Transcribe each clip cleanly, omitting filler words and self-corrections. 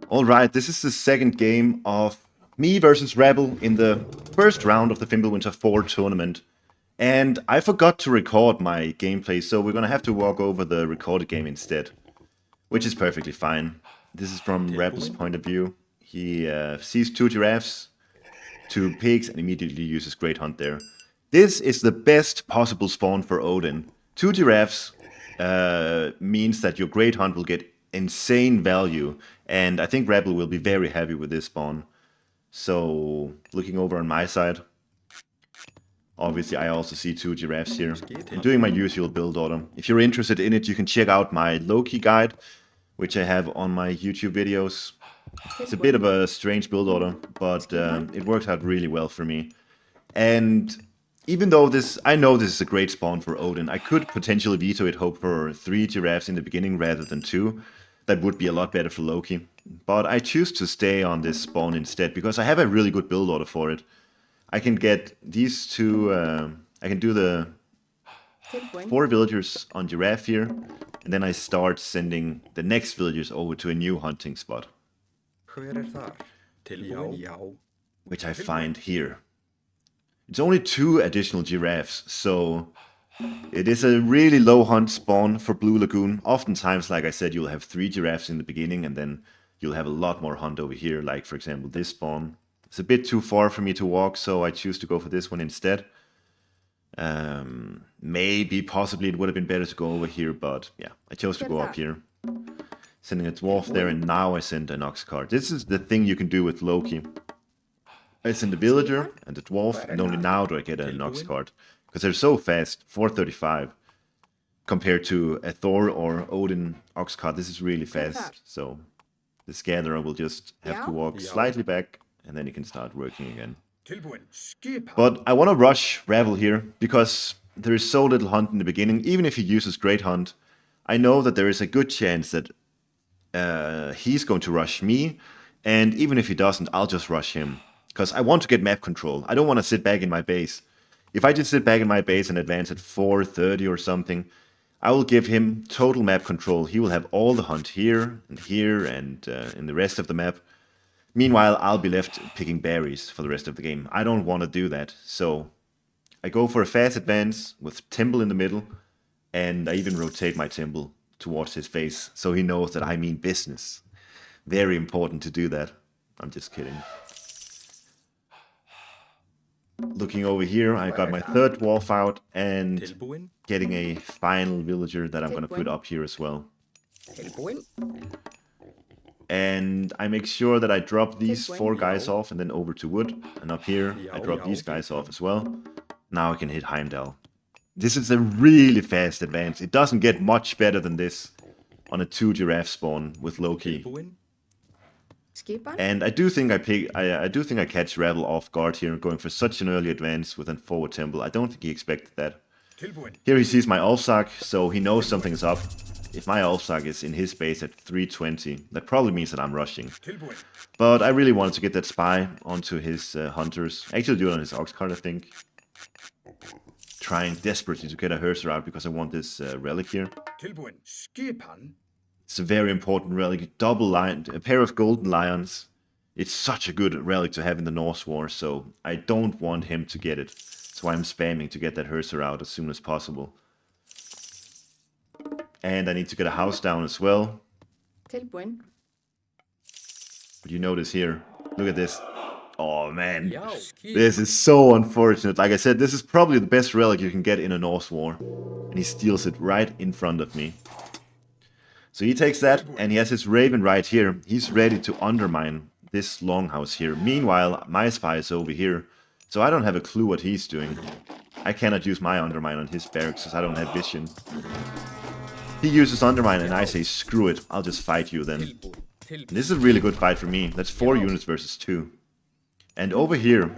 Alright, this is the second game of me versus Rapl in the first round of the Fimbulwinter4 tournament. And I forgot to record my gameplay, so we're gonna have to walk over the recorded game instead. Which is perfectly fine. This is from Rapl's point of view. He sees two giraffes, two pigs, and immediately uses Great Hunt there. This is the best possible spawn for Odin. Two giraffes means that your Great Hunt will get insane value, and I think Rapl will be very happy with this spawn. So, looking over on my side, obviously I also see two giraffes here. I'm doing my usual build order. If you're interested in it, you can check out my Loki guide, which I have on my YouTube videos. It's a bit of a strange build order, but it worked out really well for me. And even though I know this is a great spawn for Odin, I could potentially veto it, hope for 3 giraffes in the beginning rather than 2. That would be a lot better for Loki. But I choose to stay on this spawn instead, because I have a really good build order for it. I can get these two, I can do the 4 villagers on giraffe here, and then I start sending the next villagers over to a new hunting spot. Which I find here. It's only 2 additional giraffes, so it is a really low hunt spawn for Blue Lagoon. Oftentimes, like I said, you'll have 3 giraffes in the beginning, and then you'll have a lot more hunt over here, like for example this spawn. It's a bit too far for me to walk, so I choose to go for this one instead. Maybe, possibly it would have been better to go over here, but yeah, I chose to go up here. Sending a dwarf there, and now I send an ox cart. This is the thing you can do with Loki. I send a villager and a dwarf, and only now do I get an ox cart. Because they're so fast, 435. Compared to a Thor or Odin ox cart, this is really fast. So this gatherer will just have to walk slightly back, and then he can start working again. But I want to rush Rapl here, because there is so little hunt in the beginning. Even if he uses Great Hunt, I know that there is a good chance that he's going to rush me, and even if he doesn't, I'll just rush him. Because I want to get map control. I don't want to sit back in my base. If I just sit back in my base and advance at 430 or something, I will give him total map control. He will have all the hunt here, and in the rest of the map. Meanwhile, I'll be left picking berries for the rest of the game. I don't want to do that, so I go for a fast advance with Temple in the middle, and I even rotate my Temple towards his face, so he knows that I mean business. Very important to do that. I'm just kidding. Looking over here, I got my 3rd dwarf out, and getting a final villager that I'm going to put up here as well. And I make sure that I drop these 4 guys off and then over to wood. And up here, I drop these guys off as well. Now I can hit Heimdall. This is a really fast advance. It doesn't get much better than this on a 2 giraffe spawn with Loki. And I do think I catch Rapl off guard here, going for such an early advance with a forward temple. I don't think he expected that. Here he sees my Ulfsag, so he knows something is up. If my Ulfsag is in his base at 320, that probably means that I'm rushing. But I really wanted to get that spy onto his hunters. Actually do it on his ox cart, I think. Trying desperately to get a Hearser out because I want this relic here. It's a very important relic. Double lion, a pair of golden lions. It's such a good relic to have in the Norse war, so I don't want him to get it. That's why I'm spamming to get that Hearser out as soon as possible. And I need to get a house down as well. But you notice here, look at this. Oh man, this is so unfortunate. Like I said, this is probably the best relic you can get in a Norse war. And he steals it right in front of me. So he takes that, and he has his raven right here. He's ready to undermine this longhouse here. Meanwhile, my spy is over here, so I don't have a clue what he's doing. I cannot use my undermine on his barracks, because I don't have vision. He uses undermine, and I say, screw it, I'll just fight you then. And this is a really good fight for me. That's 4 units versus 2. And over here,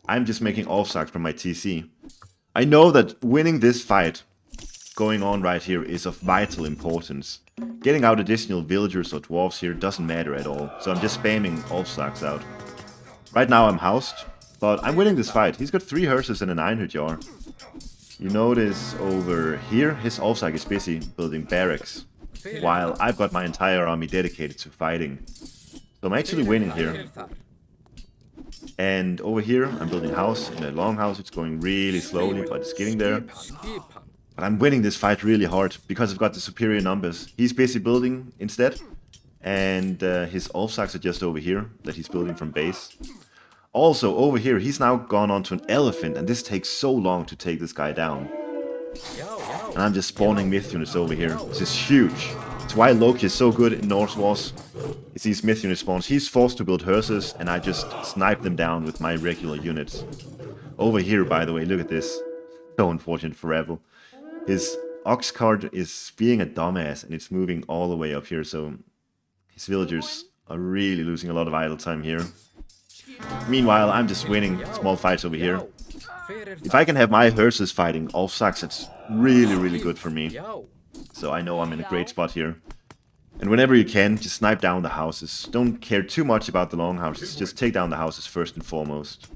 I'm just making Ulfsags from my TC. I know that winning this fight going on right here is of vital importance. Getting out additional villagers or dwarves here doesn't matter at all, so I'm just spamming Ulfsags out. Right now I'm housed, but I'm winning this fight. He's got 3 hearses and a 9 jar. You notice over here, his Ulfsag is busy building barracks. while I've got my entire army dedicated to fighting. So I'm actually winning here. And over here, I'm building a house in a longhouse. It's going really slowly, but it's getting there. But I'm winning this fight really hard because I've got the superior numbers. He's busy building instead. And his Olfsaks are just over here that he's building from base. Also, over here, he's now gone onto an elephant. And this takes so long to take this guy down. And I'm just spawning myth units over here. This is huge. It's why Loki is so good in Norse Wars. It's these myth unit spawns. He's forced to build hearses, and I just snipe them down with my regular units. Over here, by the way, look at this. So unfortunate for Rapl. His ox cart is being a dumbass, and it's moving all the way up here, so his villagers are really losing a lot of idle time here. Meanwhile, I'm just winning small fights over here. If I can have my hearses fighting Olfsaks, it's really, really good for me. So I know I'm in a great spot here. And whenever you can, just snipe down the houses. Don't care too much about the long houses, just take down the houses first and foremost.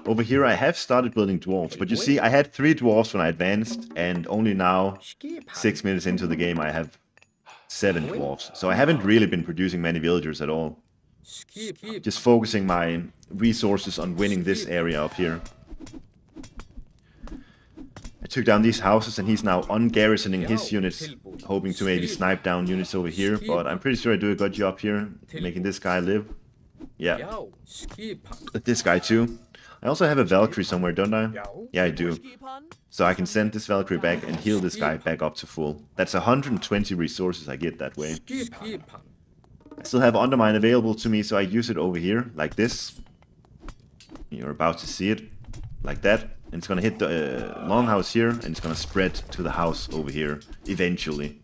Over here I have started building dwarves, but you see I had 3 dwarves when I advanced, and only now, 6 minutes into the game, I have 7 dwarves. So I haven't really been producing many villagers at all. Just focusing my resources on winning this area up here. I took down these houses and he's now ungarrisoning his units, hoping to maybe snipe down units over here, but I'm pretty sure I do a good job here, making this guy live. Yeah, this guy too. I also have a Valkyrie somewhere, don't I? Yeah, I do. So I can send this Valkyrie back and heal this guy back up to full. That's 120 resources I get that way. I still have Undermine available to me, so I use it over here, like this. You're about to see it, like that. And it's gonna hit the longhouse here, and it's gonna spread to the house over here, eventually.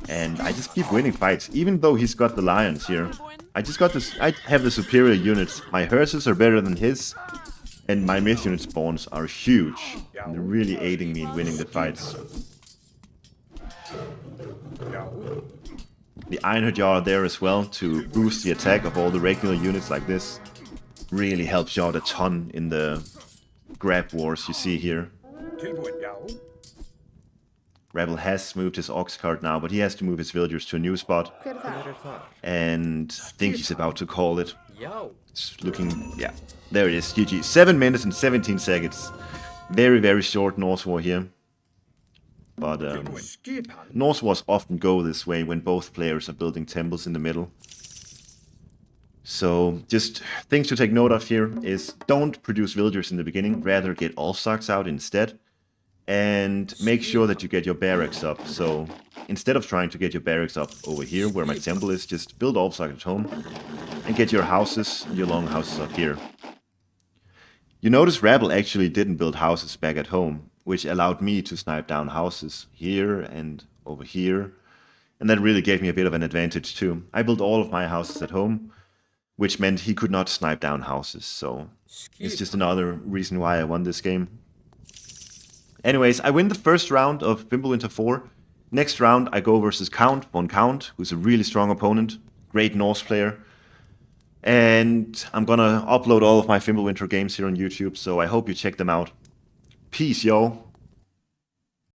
And I just keep winning fights, even though he's got the lions here. I just got this, I have the superior units. My hearses are better than his, and my myth unit spawns are huge. And they're really aiding me in winning the fights. The Iron Jar are there as well to boost the attack of all the regular units like this. Really helps you out a ton in the grab wars you see here. Rapl has moved his ox cart now, but he has to move his villagers to a new spot. And I think he's about to call it. It's looking, yeah, there it is, GG. 7 minutes and 17 seconds. Very, very short Norse War here. But Norse Wars often go this way when both players are building temples in the middle. So just things to take note of here is don't produce villagers in the beginning, rather get Olfsaks out instead. And make sure that you get your barracks up. So instead of trying to get your barracks up over here where my temple is, just build Olfsaks at home and get your houses, your long houses up here. You notice Rapl actually didn't build houses back at home, which allowed me to snipe down houses here and over here. And that really gave me a bit of an advantage too. I built all of my houses at home, which meant he could not snipe down houses. So it's just another reason why I won this game. Anyways, I win the first round of Fimbulwinter4. Next round, I go versus Count, von Count, who's a really strong opponent. Great Norse player. And I'm gonna upload all of my Fimbulwinter games here on YouTube, so I hope you check them out. Peace, yo!